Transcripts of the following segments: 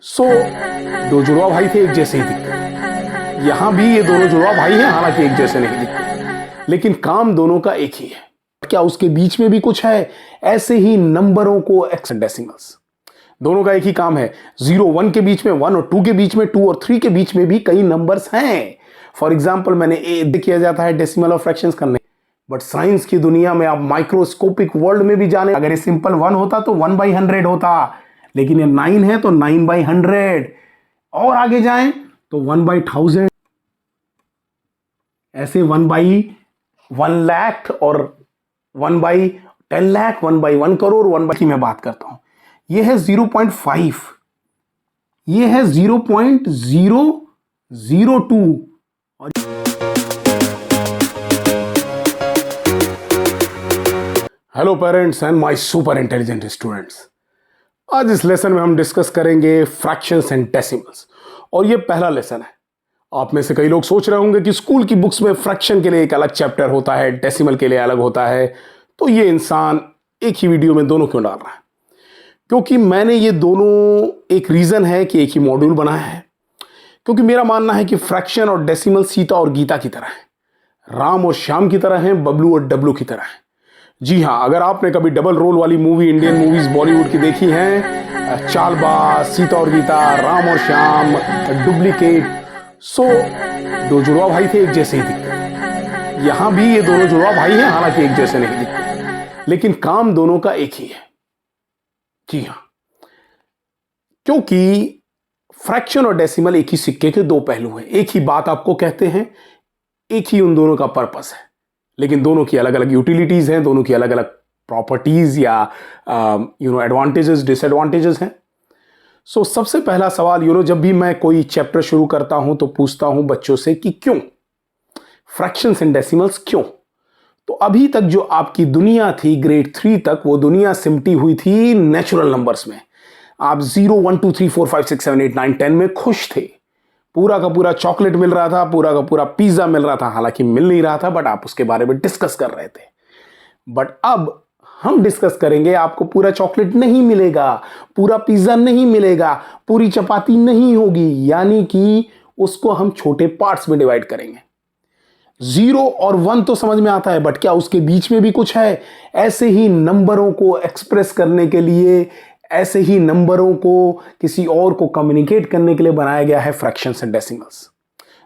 सो दो जुड़वा भाई थे, एक जैसे ही दिखते। यहां भी ये दोनों जुड़वा भाई हैं, हालांकि एक जैसे नहीं दिखते, लेकिन काम दोनों का एक ही है। क्या उसके बीच में भी कुछ है? ऐसे ही नंबरों को हेक्साडेसिमल्स, दोनों का एक ही काम है। 0 1 के बीच में 1 और 2 के बीच में 2 और 3 के बीच में भी कई नंबर्स हैं। फॉर एग्जाम्पल मैंने किया जाता है डेसिमल और फ्रैक्शंस करने, बट साइंस की दुनिया में आप माइक्रोस्कोपिक वर्ल्ड में भी जाने, अगर ये सिंपल 1 होता तो 1/100 होता, लेकिन ये 9 है तो 9/100, और आगे जाएं तो 1/1000, ऐसे 1/1 लाख और 1/10 लाख, 1/1 करोड़, 1 की मैं बात करता हूं। ये है 0.5, ये है 0.002 और hello parents and my super intelligent students. आज इस लेसन में हम डिस्कस करेंगे फ्रैक्शंस एंड डेसिमल्स, और ये पहला लेसन है। आप में से कई लोग सोच रहे होंगे कि स्कूल की बुक्स में फ्रैक्शन के लिए एक अलग चैप्टर होता है, डेसिमल के लिए अलग होता है, तो ये इंसान एक ही वीडियो में दोनों क्यों डाल रहा है? क्योंकि मैंने ये दोनों, एक रीजन है कि एक ही मॉड्यूल बनाया है, क्योंकि मेरा मानना है कि फ्रैक्शन और डेसिमल सीता और गीता की तरह है, राम और श्याम की तरह हैं, बबलू और डब्लू की तरह है। जी हाँ, अगर आपने कभी डबल रोल वाली मूवी इंडियन मूवीज बॉलीवुड की देखी हैं, चालबाज, सीता और गीता, राम और श्याम, डुप्लीकेट, सो दो जुड़वा भाई थे, एक जैसे ही दिखते। यहां भी ये दोनों जुड़वा भाई हैं, हालांकि एक जैसे नहीं दिखते, लेकिन काम दोनों का एक ही है। जी हाँ, क्योंकि फ्रैक्शन और डेसिमल एक ही सिक्के के दो पहलू हैं, एक ही बात आपको कहते हैं, एक ही उन दोनों का पर्पस है, लेकिन दोनों की अलग अलग यूटिलिटीज हैं, दोनों की अलग अलग प्रॉपर्टीज या एडवांटेजेस डिसएडवांटेजेस हैं। सो सबसे पहला सवाल, जब भी मैं कोई चैप्टर शुरू करता हूं तो पूछता हूं बच्चों से कि क्यों फ्रैक्शंस एंड डेसिमल्स, क्यों? तो अभी तक जो आपकी दुनिया थी ग्रेड 3 तक, वो दुनिया सिमटी हुई थी नेचुरल नंबर्स में। आप 0 1 2 3 4 5 6 7 8 9 10 में खुश थे, पूरा का पूरा चॉकलेट मिल रहा था, पूरा का पूरा पिज्जा मिल रहा था, हालांकि मिल नहीं रहा था, बट आप उसके बारे में डिस्कस कर रहे थे। बट अब हम डिस्कस करेंगे, आपको पूरा चॉकलेट नहीं मिलेगा, पूरा पिज्जा नहीं मिलेगा, पूरी चपाती नहीं होगी, यानी कि उसको हम छोटे पार्ट्स में डिवाइड करेंगे। 0 और 1 तो समझ में आता है, बट क्या उसके बीच में भी कुछ है? ऐसे ही नंबरों को एक्सप्रेस करने के लिए, ऐसे ही नंबरों को किसी और को कम्युनिकेट करने के लिए बनाया गया है फ्रैक्शंस एंड डेसिमल्स।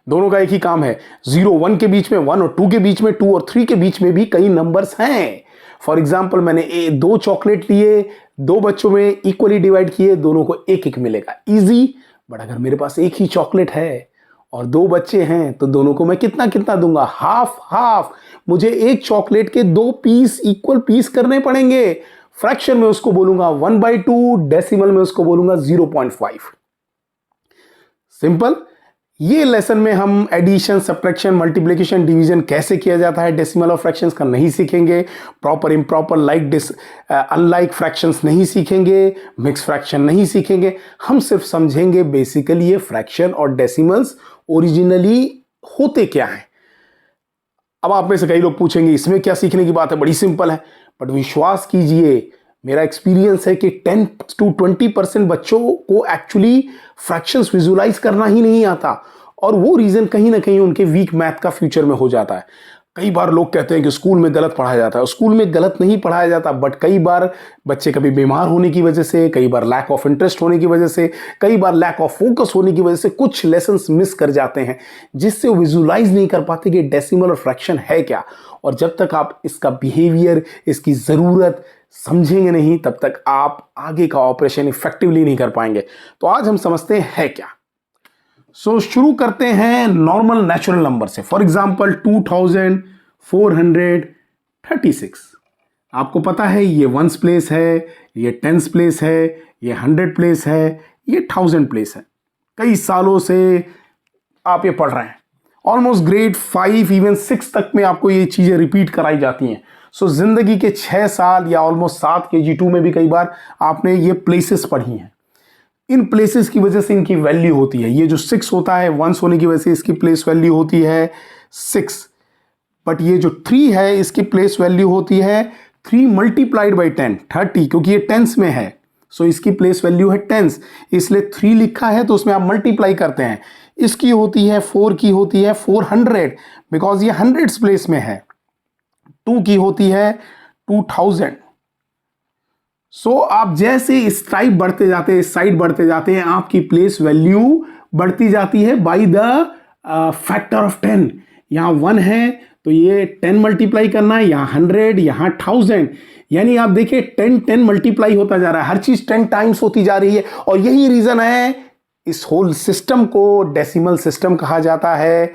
दोनों का एक ही काम है। 0 1 के बीच में 1 और 2 के बीच में 2 और 3 के बीच में भी कई नंबर्स हैं। फॉर एग्जाम्पल मैंने 2 चॉकलेट लिए, 2 बच्चों में इक्वली डिवाइड किए, दोनों को एक एक मिलेगा, इजी। बट अगर मेरे पास एक ही चॉकलेट है और 2 बच्चे हैं तो दोनों को मैं कितना कितना दूंगा? Half half. मुझे एक चॉकलेट के 2 पीस इक्वल पीस करने पड़ेंगे। फ्रैक्शन में उसको बोलूंगा 1/2, डेसिमल में उसको बोलूंगा 0.5। सिंपल। ये लेसन में हम एडिशन, सब्ट्रैक्शन, मल्टीप्लिकेशन, डिवीजन कैसे किया जाता है डेसिमल और फ्रैक्शंस का नहीं सीखेंगे, प्रॉपर इम्प्रॉपर, अनलाइक फ्रैक्शंस नहीं सीखेंगे, मिक्स फ्रैक्शन नहीं सीखेंगे। हम सिर्फ समझेंगे बेसिकली ये फ्रैक्शन और डेसिमल्स ओरिजिनली होते क्या हैं। अब आप में से कई लोग पूछेंगे इसमें क्या सीखने की बात है, बड़ी सिंपल है। बट विश्वास कीजिए, मेरा एक्सपीरियंस है कि 10 to 20% बच्चों को एक्चुअली फ्रैक्शंस विजुलाइज करना ही नहीं आता, और वो रीजन कहीं ना कहीं उनके वीक मैथ का फ्यूचर में हो जाता है। कई बार लोग कहते हैं कि स्कूल में गलत पढ़ाया जाता है। स्कूल में गलत नहीं पढ़ाया जाता, बट कई बार बच्चे कभी बीमार होने की वजह से, कई बार लैक ऑफ इंटरेस्ट होने की वजह से, कई बार लैक ऑफ फोकस होने की वजह से कुछ लेसन्स मिस कर जाते हैं, जिससे वो विजुलाइज नहीं कर पाते कि डेसिमल और फ्रैक्शन है क्या। और जब तक आप इसका बिहेवियर, इसकी ज़रूरत समझेंगे नहीं, तब तक आप आगे का ऑपरेशन इफेक्टिवली नहीं कर पाएंगे। तो आज हम समझते हैं है क्या। शुरू करते हैं नॉर्मल नेचुरल नंबर से। For example 2436। आपको पता है ये 1s प्लेस है, ये 10s प्लेस है, ये 100 प्लेस है, ये 1000 प्लेस है। कई सालों से आप ये पढ़ रहे हैं, ऑलमोस्ट ग्रेड 5 इवन 6 तक में आपको ये चीजें रिपीट कराई जाती हैं। जिंदगी के 6 साल या ऑलमोस्ट 7 KG2 में भी कई बार आपने ये प्लेसेस पढ़ी हैं। इन प्लेसेस की वजह से इनकी वैल्यू होती है। ये जो 6 होता है, 1s होने की वजह से इसकी प्लेस वैल्यू होती है 6, बट ये जो 3 है इसकी प्लेस वैल्यू होती है 3 × 10 30, क्योंकि ये टेंस में है। सो इसकी प्लेस वैल्यू है टेंस, इसलिए 3 लिखा है तो उसमें आप मल्टीप्लाई करते हैं। इसकी होती है 4 की होती है 400 बिकॉज ये हंड्रेड्स प्लेस में है। 2 की होती है 2000। सो आप जैसे इस टाइप बढ़ते जाते हैं, इस साइड बढ़ते जाते हैं, आपकी प्लेस वैल्यू बढ़ती जाती है बाई द फैक्टर ऑफ 10। यहां 1 है तो ये 10 मल्टीप्लाई करना है, यहां 100, यहां 1000, यानी आप देखिए 10 मल्टीप्लाई होता जा रहा है, हर चीज 10 टाइम्स होती जा रही है। और यही रीजन है इस होल सिस्टम को डेसिमल सिस्टम कहा जाता है,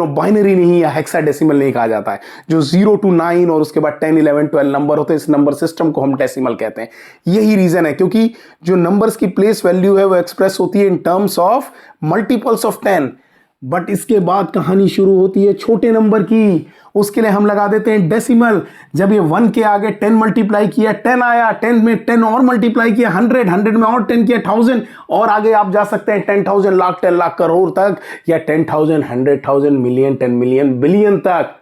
बाइनरी नहीं या हेक्साडेसिमल नहीं कहा जाता है। जो 0 to 9 और उसके बाद 10, 11, 12 नंबर होते हैं, इस नंबर सिस्टम को हम डेसिमल कहते हैं। यही रीजन है, क्योंकि जो नंबर्स की प्लेस वैल्यू है वो एक्सप्रेस होती है in terms of multiples of 10। But इसके बाद कहानी शुरू होती है छोटे नंबर की, उसके लिए हम लगा देते हैं डेसिमल। जब ये 1 के आगे 10 मल्टीप्लाई किया, 10 आया, 10 में 10 और मल्टीप्लाई किया, 100, 100 में और 10 किया, 1000, और आगे आप जा सकते हैं 10,000, लाख, 10 लाख करोड़ तक, या 10,000, 100,000, मिलियन, 10 मिलियन, बिलियन तक।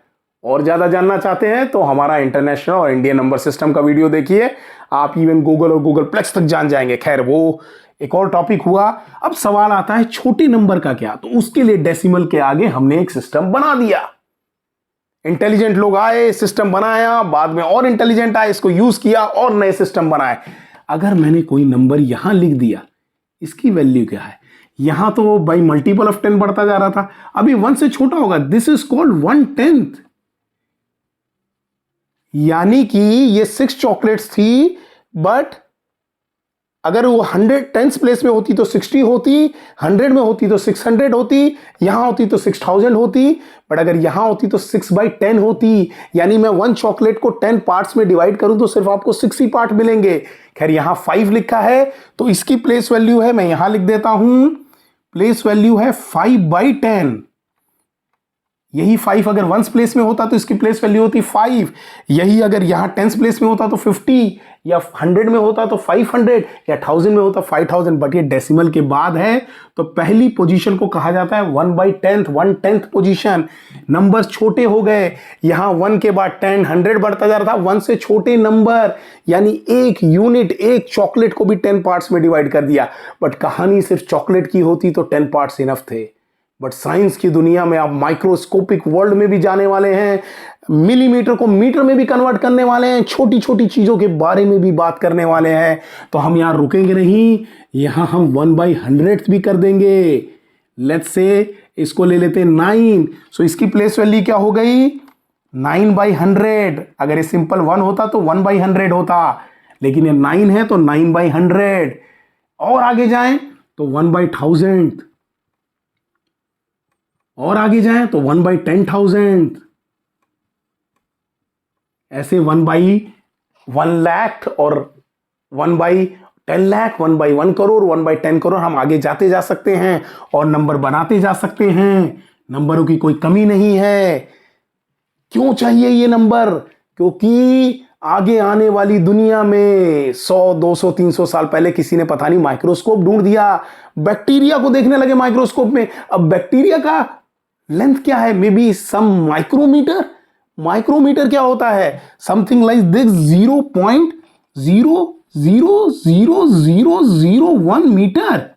और ज्यादा जानना चाहते हैं तो हमारा इंटरनेशनल और इंडियन नंबर सिस्टम का वीडियो देखिए, आप इवन गूगल और गूगल प्लेक्स तक जान जाएंगे। खैर वो एक और टॉपिक हुआ। अब सवाल आता है छोटे नंबर का क्या, तो उसके लिए डेसिमल के आगे हमने एक सिस्टम बना दिया। इंटेलिजेंट लोग आए, सिस्टम बनाया, बाद में और इंटेलिजेंट आए, इसको यूज किया और नए सिस्टम बनाए। अगर मैंने कोई नंबर यहां लिख दिया, इसकी वैल्यू क्या है, यहां तो बाई मल्टीपल ऑफ 10 बढ़ता जा रहा था, अभी 1 से छोटा होगा, दिस इज कॉल्ड 1/10। यानी कि ये 6 चॉकलेट्स थी, बट अगर वो 100 टेंस प्लेस में होती तो 60 होती, 100 में होती तो 600 होती, यहां होती तो 6000 होती, बट अगर यहां होती तो 6/10 होती। यानी मैं 1 चॉकलेट को 10 पार्ट्स में डिवाइड करूं तो सिर्फ आपको 6 ही पार्ट मिलेंगे। खैर यहां 5 लिखा है तो इसकी प्लेस वैल्यू है, मैं यहां लिख देता हूं, प्लेस वैल्यू है 5/10। यही 5 अगर 1s प्लेस में होता तो इसकी प्लेस वैल्यू होती 5। यही अगर यहां 10s प्लेस में होता तो 50, या 100 में होता तो 500, या 1000 में होता 5000। बट ये डेसिमल के बाद है तो पहली पोजीशन को कहा जाता है 1/10, 1/10 पोजीशन। नंबर छोटे हो गए, यहां 1 के बाद 10, 100 बढ़ता जा रहा था, 1 से छोटे नंबर, यानी एक यूनिट, एक चॉकलेट को भी 10 पार्ट्स में डिवाइड कर दिया। बट कहानी सिर्फ चॉकलेट की होती तो 10 पार्ट्स इनफ थे। बट साइंस की दुनिया में आप माइक्रोस्कोपिक वर्ल्ड में भी जाने वाले हैं, मिलीमीटर को मीटर में भी कन्वर्ट करने वाले हैं, छोटी छोटी चीजों के बारे में भी बात करने वाले हैं। तो हम यहां रुकेंगे नहीं, यहां हम 1/100 भी कर देंगे। लेट्स से इसको ले लेते हैं 9। सो इसकी प्लेस वैल्यू क्या हो गई, 9/100। अगर ये सिंपल 1 होता तो 1/100 होता, लेकिन ये 9 है तो 9/100। और आगे जाएं तो 1/1000, और आगे जाएं तो 1/10,000, ऐसे 1/1 लाख और 1/10 लाख, 1/1 करोड़, 1/10 करोड़, हम आगे जाते जा सकते हैं और नंबर बनाते जा सकते हैं। नंबरों की कोई कमी नहीं है। क्यों चाहिए ये नंबर, क्योंकि आगे आने वाली दुनिया में 100, 200, 300 साल पहले किसी ने पता नहीं माइक्रोस्कोप ढूंढ दिया, बैक्टीरिया को देखने लगे माइक्रोस्कोप में। अब बैक्टीरिया का लेंथ क्या है, may be some micrometer. Micrometer क्या होता है, समथिंग लाइक दिस 0.0000001 मीटर।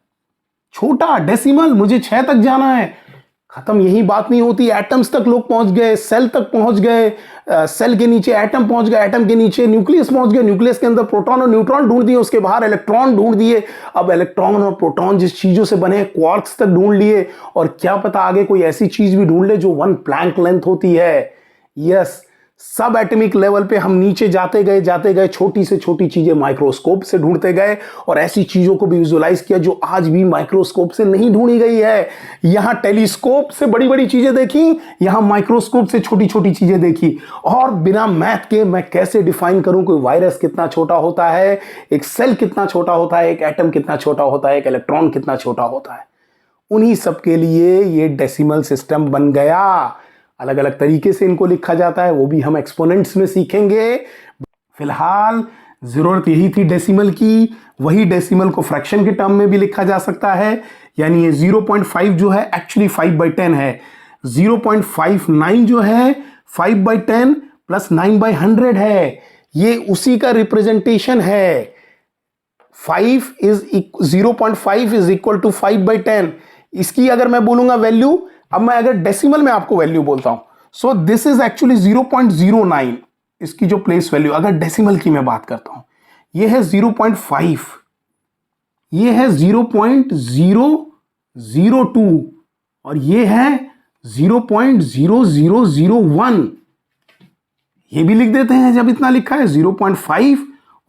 छोटा डेसिमल, मुझे 6 तक जाना है। खत्म, यही बात नहीं होती, एटम्स तक लोग पहुंच गए, सेल तक पहुंच गए, सेल के नीचे एटम पहुंच गए, एटम के नीचे न्यूक्लियस पहुंच गए, न्यूक्लियस के अंदर प्रोटॉन और न्यूट्रॉन ढूंढ दिए, उसके बाहर इलेक्ट्रॉन ढूंढ दिए। अब इलेक्ट्रॉन और प्रोटॉन जिस चीजों से बने, क्वार्क्स तक ढूंढ लिए, और क्या पता आगे कोई ऐसी चीज भी ढूंढ ले जो 1 प्लैंक लेंथ होती है। यस, सब एटॉमिक लेवल पे हम नीचे जाते गए, छोटी से छोटी चीजें माइक्रोस्कोप से ढूंढते गए, और ऐसी चीजों को भी विजुअलाइज किया जो आज भी माइक्रोस्कोप से नहीं ढूंढी गई है। यहां टेलीस्कोप से बड़ी बड़ी चीजें देखी, यहां माइक्रोस्कोप से छोटी छोटी चीजें देखी। और बिना मैथ के मैं कैसे डिफाइन करूं कोई वायरस कितना छोटा होता है, एक सेल कितना छोटा होता है, एक एटम कितना छोटा होता है, एक इलेक्ट्रॉन कितना छोटा होता है। उन्हीं सब के लिए ये डेसिमल सिस्टम बन गया। अलग अलग तरीके से इनको लिखा जाता है, वो भी हम एक्सपोनेंट्स में सीखेंगे। फिलहाल जरूरत यही थी डेसिमल की। वही डेसिमल को फ्रैक्शन के टर्म में भी लिखा जा सकता है, यानी ये 0.5 जो है एक्चुअली 5/10 है। 0.59 जो है 5/10 प्लस 9/100 है। ये उसी का रिप्रेजेंटेशन है। 0.5 इज इक्वल टू 5/10। इसकी अगर मैं बोलूंगा वैल्यू, अब मैं अगर डेसिमल में आपको वैल्यू बोलता हूं, सो दिस इज एक्चुअली 0.09 इसकी जो प्लेस वैल्यू। अगर डेसिमल की मैं बात करता हूं, ये है 0.5, ये है 0.002 और ये है 0.0001। ये भी लिख देते हैं, जब इतना लिखा है 0.5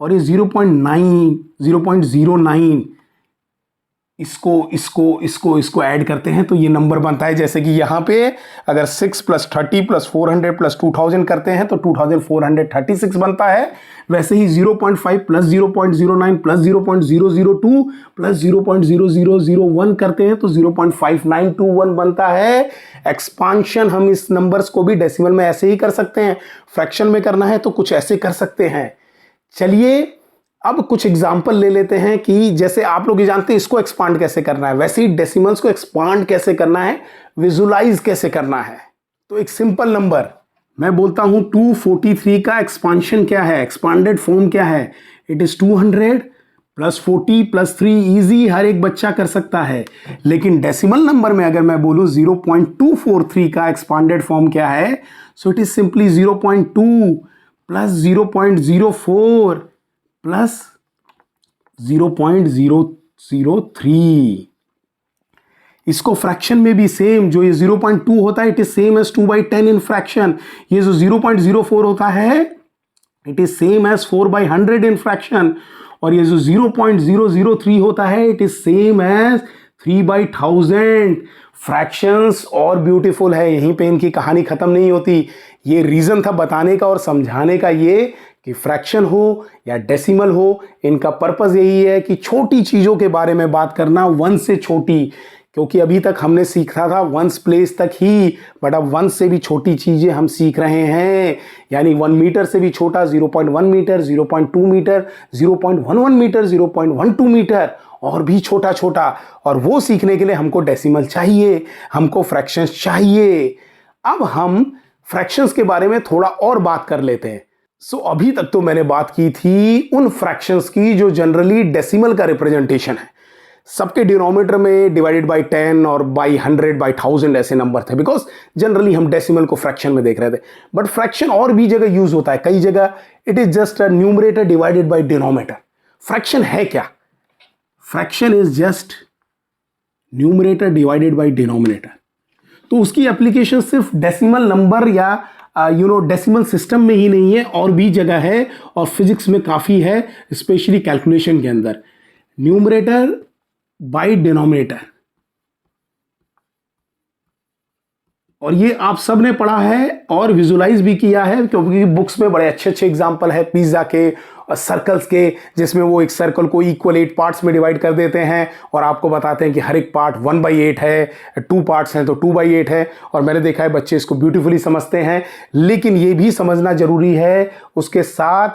और ये 0.09 इसको ऐड करते हैं तो ये नंबर बनता है। जैसे कि यहां पे अगर 6 + 30 + 400 + 2000 करते हैं तो 2436 बनता है। वैसे ही 0.5 + 0.09 + 0.002 + 0.0001 करते हैं तो 0.5921 बनता है। एक्सपांशन हम इस नंबर्स को भी डेसिमल में ऐसे ही कर सकते हैं, फ्रैक्शन में करना है तो कुछ ऐसे कर सकते हैं। चलिए अब कुछ एग्जाम्पल ले लेते हैं कि जैसे आप लोग ये जानते हैं इसको एक्सपांड कैसे करना है, वैसे ही डेसिमल्स को एक्सपांड कैसे करना है, विजुलाइज कैसे करना है। तो एक सिंपल नंबर मैं बोलता हूं 243 का एक्सपांशन क्या है, एक्सपांडेड फॉर्म क्या है, इट इज 200 + 40 + 3। इजी, हर एक बच्चा कर सकता है। लेकिन डेसिमल नंबर में अगर मैं बोलूं 0.243 का एक्सपांडेड फॉर्म क्या है, सो इट इज सिंपली 0.2 + 0.04 + 0.003। इसको फ्रैक्शन में भी सेम, जो ये 0.2 होता है it is same as 2/10 in fraction. ये जो 0.04 होता है it is same as 4/100 in fraction. और ये जो 0.003 होता है it is same as 3/1000। Fractions और ब्यूटीफुल है, यहीं पे इनकी कहानी खत्म नहीं होती। ये रीजन था बताने का और समझाने का, ये कि फ्रैक्शन हो या डेसिमल हो, इनका पर्पस यही है कि छोटी चीजों के बारे में बात करना, वन से छोटी। क्योंकि अभी तक हमने सीखा था वंस प्लेस तक ही, बट अब वंस से भी छोटी चीजें हम सीख रहे हैं। यानी 1 मीटर से भी छोटा 0.1 मीटर, 0.2 मीटर, 0.11 मीटर, 0.12 मीटर और भी छोटा छोटा। और वो सीखने के लिए हमको डेसिमल चाहिए, हमको फ्रैक्शंस चाहिए। अब हम फ्रैक्शंस के बारे में थोड़ा और बात कर लेते हैं। सो अभी तक तो मैंने बात की थी उन फ्रैक्शंस की जो जनरली डेसिमल का रिप्रेजेंटेशन है। सबके डिनोमिनेटर में डिवाइडेड बाय 10 और बाय 100/1000 ऐसे नंबर थे, बिकॉज जनरली हम डेसिमल को फ्रैक्शन में देख रहे थे। बट फ्रैक्शन और भी जगह यूज होता है, कई जगह it is just a numerator divided by denominator. Fraction है क्या? Fraction is just numerator divided by denominator. तो उसकी एप्लीकेशन सिर्फ डेसिमल नंबर या डेसिमल सिस्टम में ही नहीं है, और भी जगह है और फिजिक्स में काफी है, स्पेशली कैलकुलेशन के अंदर। न्यूमरेटर बाय डिनोमिनेटर, और ये आप सब ने पढ़ा है और विजुलाइज भी किया है, क्योंकि बुक्स में बड़े अच्छे अच्छे एग्जाम्पल है पिज्जा के और सर्कल्स के, जिसमें वो एक सर्कल को इक्वल 8 पार्ट्स में डिवाइड कर देते हैं और आपको बताते हैं कि हर एक पार्ट 1/8 है, 2 पार्ट्स हैं तो 2/8 है। और मैंने देखा है बच्चे इसको ब्यूटीफुली समझते हैं, लेकिन ये भी समझना जरूरी है उसके साथ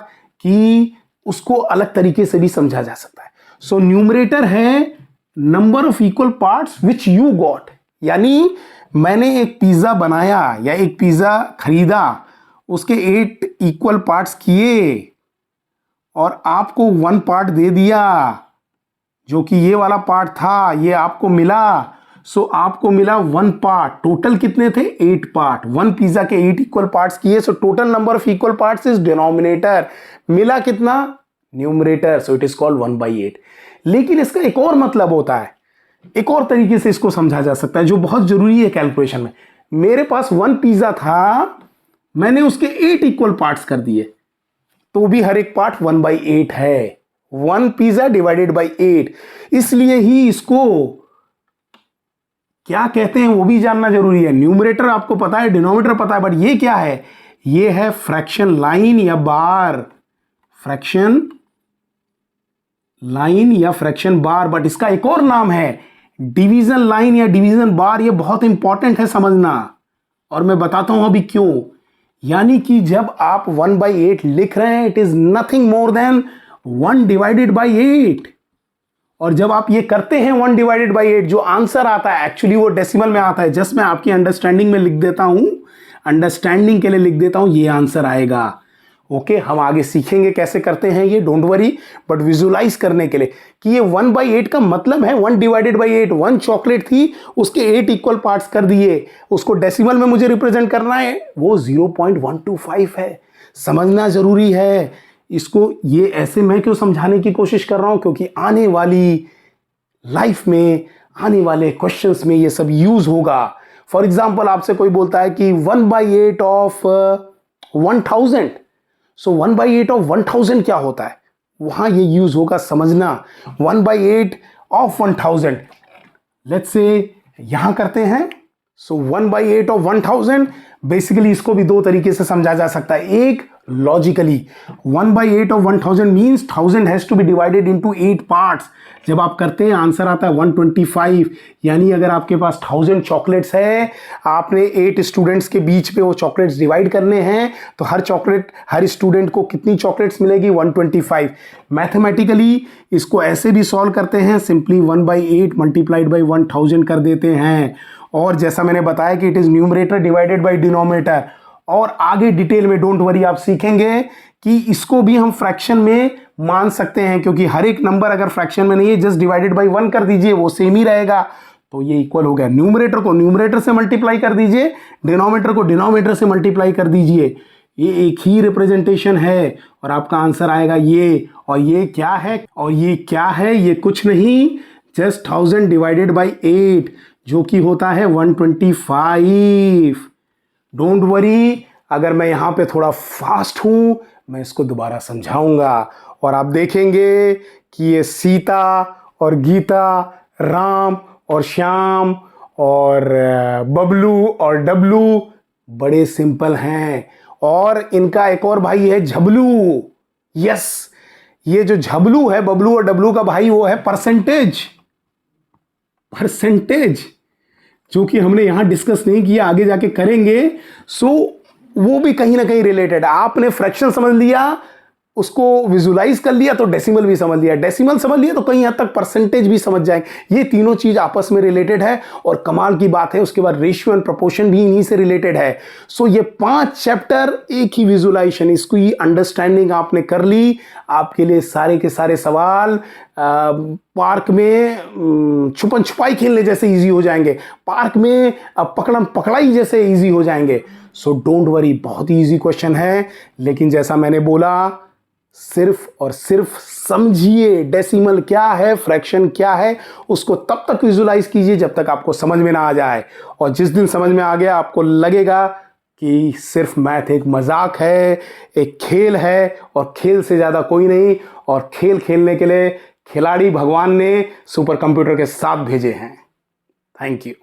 कि उसको अलग तरीके से भी समझा जा सकता है। सो न्यूमरेटर है number of equal parts which you got, यानी मैंने एक पिज्जा बनाया या एक पिज्जा खरीदा, उसके 8 इक्वल पार्ट्स किए और आपको 1 पार्ट दे दिया, जो कि ये वाला पार्ट था, ये आपको मिला। सो आपको मिला 1 पार्ट। टोटल कितने थे? 8 पार्ट। 1 पिज्जा के 8 इक्वल पार्ट्स किए, so total number of equal parts is denominator. मिला कितना? Numerator. So it is called 1/8। लेकिन इसका एक और मतलब होता है, एक और तरीके से इसको समझा जा सकता है जो बहुत जरूरी है कैलकुलेशन में। मेरे पास 1 पिज्जा था, मैंने उसके 8 इक्वल पार्ट्स कर दिए, तो भी हर एक पार्ट 1/8 है। 1 पिज्जा डिवाइडेड बाय 8। इसलिए ही इसको क्या कहते हैं वो भी जानना जरूरी है। न्यूमरेटर आपको पता है, डिनोमिनेटर पता है, बट ये क्या है? ये है फ्रैक्शन लाइन या बार, फ्रैक्शन लाइन या फ्रैक्शन बार। बट इसका एक और नाम है डिवीजन लाइन या डिवीजन बार। ये बहुत इंपॉर्टेंट है समझना, और मैं बताता हूं अभी क्यों। यानी कि जब आप 1/8 लिख रहे हैं, it is nothing more than 1 divided by 8। और जब आप ये करते हैं 1 डिवाइडेड बाय 8, जो आंसर आता है एक्चुअली वो डेसिमल में आता है। जस्ट मैं आपकी अंडरस्टैंडिंग में लिख देता हूं, अंडरस्टैंडिंग के लिए लिख देता हूं, ये आंसर आएगा ओके, हम आगे सीखेंगे कैसे करते हैं ये, डोंट वरी। बट विजुलाइज करने के लिए कि ये 1/8 का मतलब है 1 डिवाइडेड बाई 8। 1 चॉकलेट थी, उसके 8 इक्वल पार्ट्स कर दिए, उसको डेसिमल में मुझे रिप्रेजेंट करना है, वो 0.125 है। समझना जरूरी है इसको। ये ऐसे मैं क्यों समझाने की कोशिश कर रहा हूं, क्योंकि आने वाली लाइफ में, आने वाले क्वेश्चंस में ये सब यूज होगा। फॉर एग्जाम्पल आपसे कोई बोलता है कि 1/8 ऑफ 1000, सो 1/8 ऑफ 1000 क्या होता है, वहां ये यूज होगा, समझना। 1/8 ऑफ 1000, लेट्स से यहां करते हैं। सो 1/8 ऑफ 1000, बेसिकली इसको भी दो तरीके से समझा जा सकता है। एक, logically 1/8 of 1000 means 1000 has to be divided into 8 parts. जब आप करते हैं आंसर आता है 125। यानी अगर आपके पास 1000 चॉकलेट्स है, आपने 8 स्टूडेंट्स के बीच में वो चॉकलेट्स डिवाइड करने हैं, तो हर स्टूडेंट को कितनी चॉकलेट्स मिलेगी, 125। मैथमेटिकली इसको ऐसे भी सॉल्व करते हैं, सिंपली 1/8 मल्टीप्लाइड बाई 1000 कर देते हैं। और जैसा मैंने बताया कि it is numerator divided by denominator. और आगे डिटेल में डोंट वरी आप सीखेंगे कि इसको भी हम फ्रैक्शन में मान सकते हैं, क्योंकि हर एक नंबर अगर फ्रैक्शन में नहीं है, जस्ट डिवाइडेड बाई 1 कर दीजिए, वो सेम ही रहेगा। तो ये इक्वल हो गया। न्यूमरेटर को न्यूमरेटर से मल्टीप्लाई कर दीजिए, डिनोमिनेटर को डिनोमिनेटर से मल्टीप्लाई कर दीजिए। ये एक ही रिप्रेजेंटेशन है और आपका आंसर आएगा ये। और ये क्या है, और ये क्या है, ये कुछ नहीं, जस्ट 1000 डिवाइडेड बाई 8, जो कि होता है 125। डोंट वरी, अगर मैं यहां पे थोड़ा फास्ट हूं, मैं इसको दोबारा समझाऊंगा और आप देखेंगे कि ये सीता और गीता, राम और श्याम और बबलू और डबलू बड़े सिंपल हैं। और इनका एक और भाई है झबलू। यस, ये जो झबलू है, बबलू और डबलू का भाई, वो है परसेंटेज। जो कि हमने यहां डिस्कस नहीं किया, आगे जाके करेंगे। सो वो भी कहीं ना कहीं रिलेटेड है। आपने फ्रैक्शन समझ लिया, उसको विजुलाइज कर लिया, तो डेसिमल भी समझ लिया, डेसिमल समझ लिया तो कहीं हद तक परसेंटेज भी समझ जाएंगे। ये तीनों चीज आपस में रिलेटेड है। और कमाल की बात है, उसके बाद रेशियो एंड प्रोपोर्शन भी इन्हीं से रिलेटेड है। सो ये 5 चैप्टर, एक ही विजुलाइजेशन, इसकी अंडरस्टैंडिंग आपने कर ली, आपके लिए सारे के सारे सवाल पार्क में छुपन छुपाई खेलने जैसे इजी हो जाएंगे, पार्क में पकड़म पकड़ाई जैसे इजी हो जाएंगे। सो डोंट वरी, बहुत ही इजी क्वेश्चन है। लेकिन जैसा मैंने बोला, सिर्फ और सिर्फ समझिए डेसिमल क्या है, फ्रैक्शन क्या है, उसको तब तक विजुलाइज कीजिए जब तक आपको समझ में ना आ जाए। और जिस दिन समझ में आ गया, आपको लगेगा कि सिर्फ मैथ एक मजाक है, एक खेल है, और खेल से ज़्यादा कोई नहीं। और खेल खेलने के लिए खिलाड़ी भगवान ने सुपर कंप्यूटर के साथ भेजे हैं। Thank you.